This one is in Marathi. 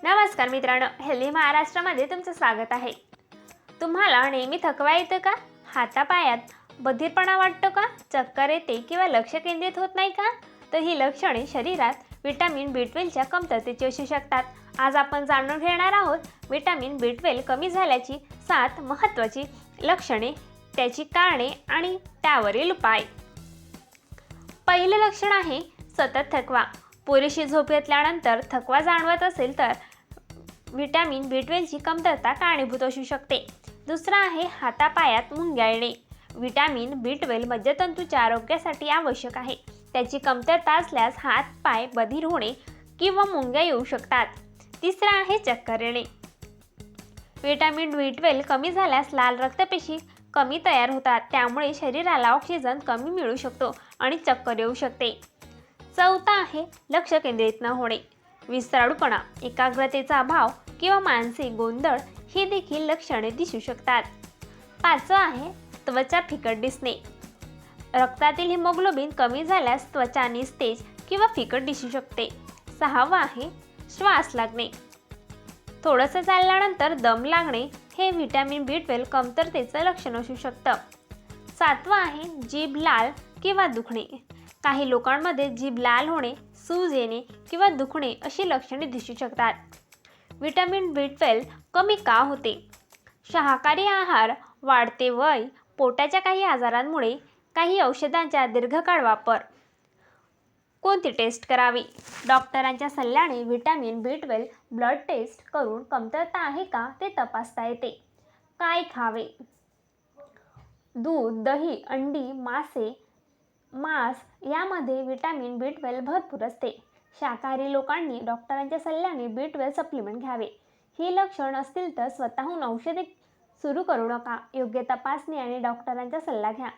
नमस्कार मित्रांनो, हेल्दी महाराष्ट्रामध्ये तुमचं स्वागत आहे। तुम्हाला नेहमी थकवा येतो का? हातापायात बधीरपणा वाटतो का? चक्कर येते किंवा लक्ष केंद्रित होत नाही का? तर ही लक्षणे शरीरात विटॅमिन B12च्या कमतरतेची असू शकतात। आज आपण जाणून घेणार आहोत विटॅमिन B12 कमी झाल्याची 7 महत्त्वाची लक्षणे, त्याची कारणे आणि त्यावरील उपाय। पहिलं लक्षण आहे सतत थकवा। पुरेशी झोप घेतल्यानंतर थकवा जाणवत असेल तर विटॅमिन B12ची कमतरता कारणीभूत असू शकते। दुसरा आहे हातापायात मुंग्या येणे। विटॅमिन B12 मज्जातंतूच्या आरोग्यासाठी आवश्यक आहे। त्याची कमतरता असल्यास हात पाय बधीर होणे किंवा मुंग्या येऊ शकतात। तिसरा आहे चक्कर येणे। विटॅमिन B12 कमी झाल्यास लाल रक्तपेशी कमी तयार होतात, त्यामुळे शरीराला ऑक्सिजन कमी मिळू शकतो आणि चक्कर येऊ शकते। चौथा आहे लक्ष केंद्रित न होणे। विसराळूपणा, एकाग्रतेचा अभाव किंवा मानसिक गोंधळ ही देखील लक्षणे दिसू शकतात। पाचवा आहे त्वचा फिकट दिसणे। रक्तातील हिमोग्लोबिन कमी झाल्यास त्वचा निस्तेज किंवा फिकट दिसू शकते। सहावा आहे श्वास लागणे। थोडंसं चालल्यानंतर दम लागणे हे विटॅमिन B12 कमतरतेचं लक्षण असू शकतं। सातवा आहे जीभ लाल किंवा दुखणे। काही लोकांमध्ये जीभ लाल होणे, सूज येणे किंवा दुखणे अशी लक्षणे दिसू शकतात। विटॅमिन B12 कमी का होते? शाकाहारी आहार, वाढते वय, पोटाच्या काही आजारांमुळे, काही औषधांचा दीर्घकाळ वापर। कोणती टेस्ट करावी? डॉक्टरांच्या सल्ल्याने विटॅमिन B12 ब्लड टेस्ट करून कमतरता आहे का ते तपासता येते। काय खावे? दूध, दही, अंडी, मांस यामध्ये विटॅमिन B12 भरपूर असते। शाकाहारी लोकांनी डॉक्टरांच्या सल्ल्याने B12 सप्लिमेंट घ्यावे। ही लक्षण असतील तर स्वतःहून औषधे सुरू करू नका। योग्य तपासणी आणि डॉक्टरांचा सल्ला घ्या।